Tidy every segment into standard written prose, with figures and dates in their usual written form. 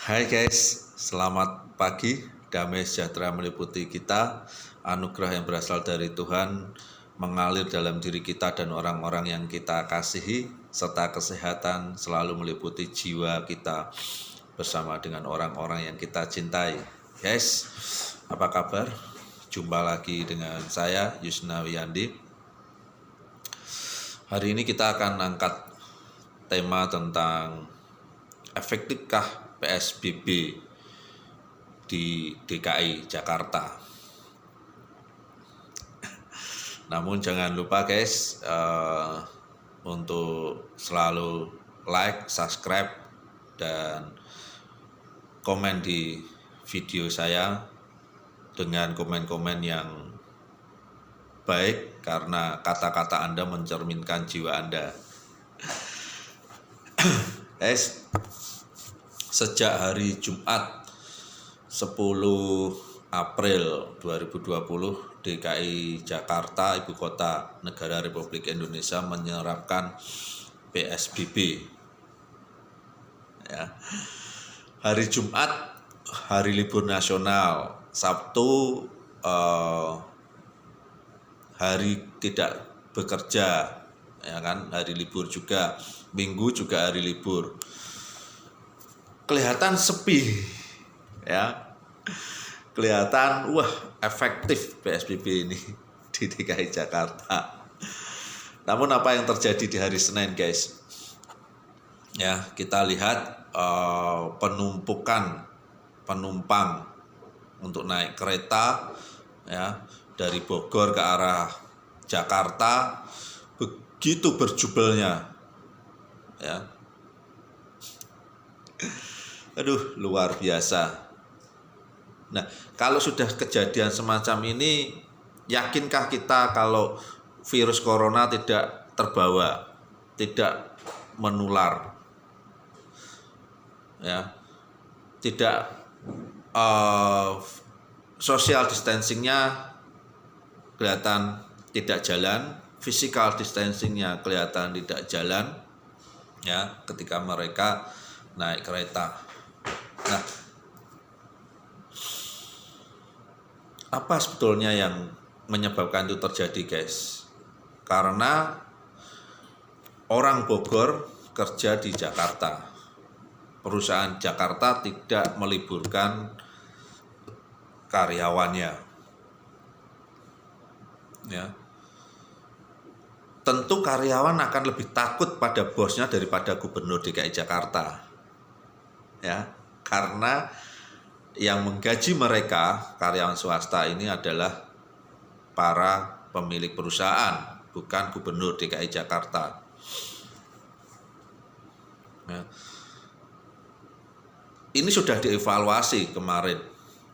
Hai guys, selamat pagi. Damai sejahtera meliputi kita. Anugerah yang berasal dari Tuhan mengalir dalam diri kita dan orang-orang yang kita kasihi, serta kesehatan selalu meliputi jiwa kita bersama dengan orang-orang yang kita cintai. Guys, apa kabar? Jumpa lagi dengan saya, Yusna Wiyandi. Hari ini kita akan angkat tema tentang efektifkah PSBB di DKI Jakarta. Namun jangan lupa guys, untuk selalu like, subscribe, dan komen di video saya dengan komen-komen yang baik, karena kata-kata Anda mencerminkan jiwa Anda. Guys, sejak hari Jumat 10 April 2020, DKI Jakarta, Ibu Kota Negara Republik Indonesia, menerapkan PSBB. Ya. Hari Jumat, hari libur nasional. Sabtu, hari tidak bekerja, ya kan, hari libur juga. Minggu juga hari libur. Kelihatan sepi, ya, kelihatan efektif PSBB ini di DKI Jakarta. Namun apa yang terjadi di hari Senin, guys? Ya, kita lihat penumpukan penumpang untuk naik kereta, ya, dari Bogor ke arah Jakarta begitu berjubelnya, ya. Aduh, luar biasa. Nah, kalau sudah kejadian semacam ini, yakinkah kita kalau virus corona tidak terbawa, tidak menular? Ya, tidak, social distancingnya kelihatan tidak jalan, physical distancingnya kelihatan tidak jalan, ya, ketika mereka naik kereta. Nah, apa sebetulnya yang menyebabkan itu terjadi, guys? Karena orang Bogor kerja di Jakarta. Perusahaan Jakarta tidak meliburkan karyawannya. Ya. Tentu karyawan akan lebih takut pada bosnya daripada gubernur DKI Jakarta. Ya, karena yang menggaji mereka, karyawan swasta ini, adalah para pemilik perusahaan, bukan gubernur DKI Jakarta. Ya. Ini sudah dievaluasi kemarin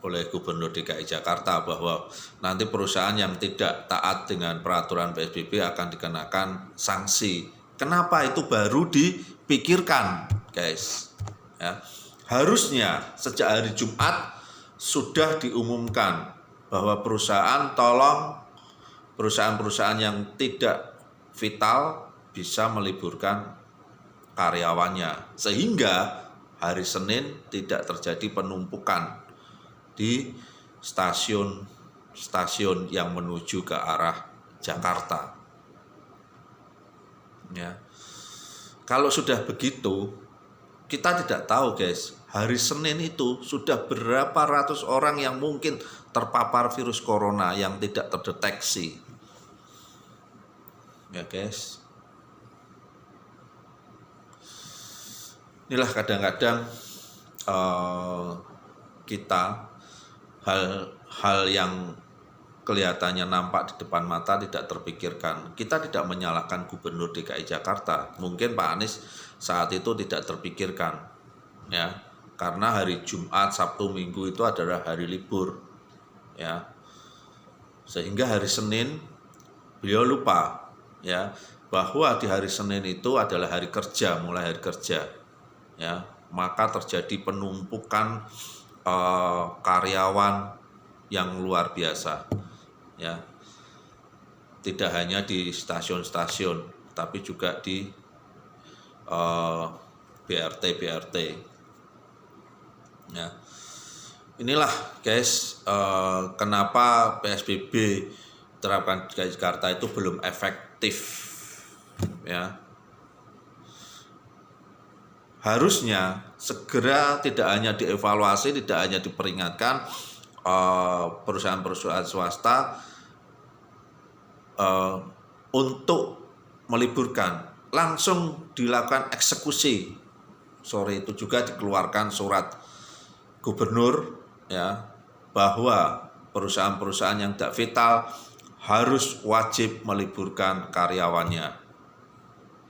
oleh gubernur DKI Jakarta bahwa nanti perusahaan yang tidak taat dengan peraturan PSBB akan dikenakan sanksi. Kenapa itu baru dipikirkan, guys? Ya. Harusnya sejak hari Jumat sudah diumumkan bahwa perusahaan-perusahaan yang tidak vital bisa meliburkan karyawannya, sehingga hari Senin tidak terjadi penumpukan di stasiun yang menuju ke arah Jakarta. Ya. Kalau sudah begitu, kita tidak tahu, guys, hari Senin itu sudah berapa ratus orang yang mungkin terpapar virus corona yang tidak terdeteksi. Ya, guys. Inilah kadang-kadang kita hal yang kelihatannya nampak di depan mata tidak terpikirkan. Kita tidak menyalahkan gubernur DKI Jakarta. Mungkin Pak Anies saat itu tidak terpikirkan, ya, karena hari Jumat, Sabtu, Minggu itu adalah hari libur, ya, sehingga hari Senin beliau lupa, ya, bahwa di hari Senin itu adalah hari kerja, mulai hari kerja, ya, maka terjadi penumpukan karyawan yang luar biasa, ya, tidak hanya di stasiun-stasiun, tapi juga di BRT. Ya. Inilah guys, kenapa PSBB terapkan di Jakarta itu belum efektif, ya. Harusnya segera tidak hanya dievaluasi, tidak hanya diperingatkan perusahaan-perusahaan swasta untuk meliburkan, langsung dilakukan eksekusi. Sore itu juga dikeluarkan surat gubernur, ya, bahwa perusahaan-perusahaan yang tidak vital harus wajib meliburkan karyawannya.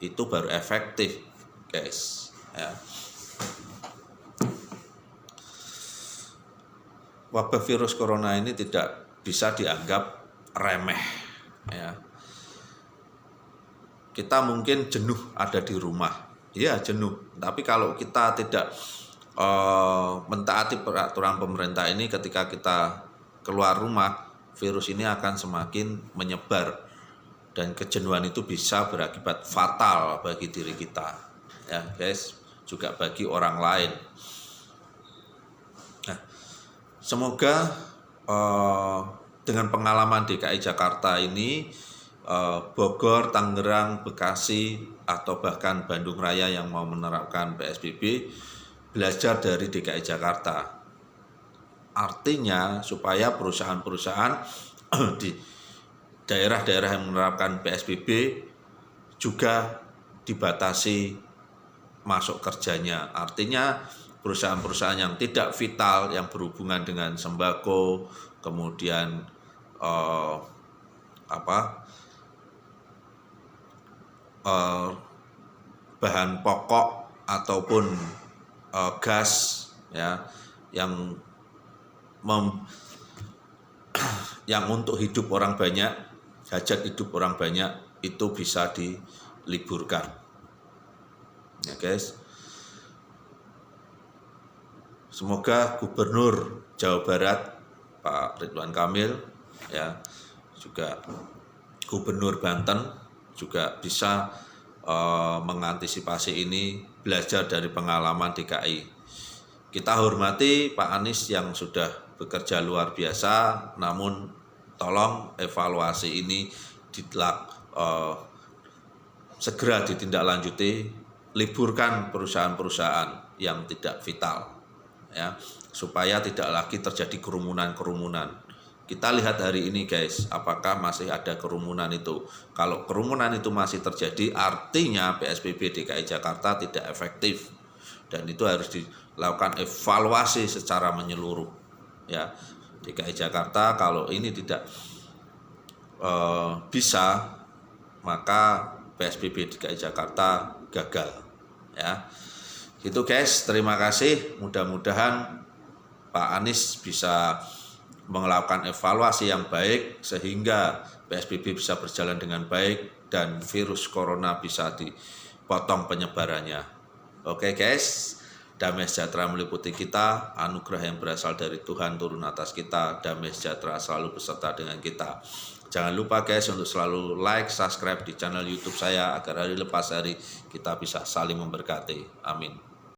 Itu baru efektif, guys. Ya. Wabah virus corona ini tidak bisa dianggap remeh, ya. Kita mungkin jenuh ada di rumah, ya jenuh. Tapi kalau kita tidak mentaati peraturan pemerintah ini, ketika kita keluar rumah, virus ini akan semakin menyebar dan kejenuhan itu bisa berakibat fatal bagi diri kita, ya guys, juga bagi orang lain. Nah, semoga dengan pengalaman DKI Jakarta ini, Bogor, Tangerang, Bekasi, atau bahkan Bandung Raya yang mau menerapkan PSBB belajar dari DKI Jakarta. Artinya supaya perusahaan-perusahaan di daerah-daerah yang menerapkan PSBB juga dibatasi masuk kerjanya. Artinya perusahaan-perusahaan yang tidak vital, yang berhubungan dengan sembako, kemudian bahan pokok ataupun gas, ya, yang untuk hidup orang banyak, hajat hidup orang banyak, itu bisa diliburkan, ya guys. Semoga Gubernur Jawa Barat Pak Ridwan Kamil, ya, juga Gubernur Banten juga bisa mengantisipasi ini, belajar dari pengalaman DKI. Kita hormati Pak Anies yang sudah bekerja luar biasa, namun tolong evaluasi ini segera ditindaklanjuti, liburkan perusahaan-perusahaan yang tidak vital, ya, supaya tidak lagi terjadi kerumunan-kerumunan. Kita lihat hari ini guys, apakah masih ada kerumunan itu. Kalau kerumunan itu masih terjadi, artinya PSBB DKI Jakarta tidak efektif, dan itu harus dilakukan evaluasi secara menyeluruh, ya. DKI Jakarta kalau ini tidak bisa, maka PSBB DKI Jakarta gagal, ya. Itu guys, terima kasih. Mudah-mudahan Pak Anies bisa melakukan evaluasi yang baik sehingga PSBB bisa berjalan dengan baik dan virus corona bisa dipotong penyebarannya. Oke guys, damai sejahtera meliputi kita, anugerah yang berasal dari Tuhan turun atas kita, damai sejahtera selalu beserta dengan kita. Jangan lupa guys untuk selalu like, subscribe di channel YouTube saya agar hari lepas hari kita bisa saling memberkati. Amin.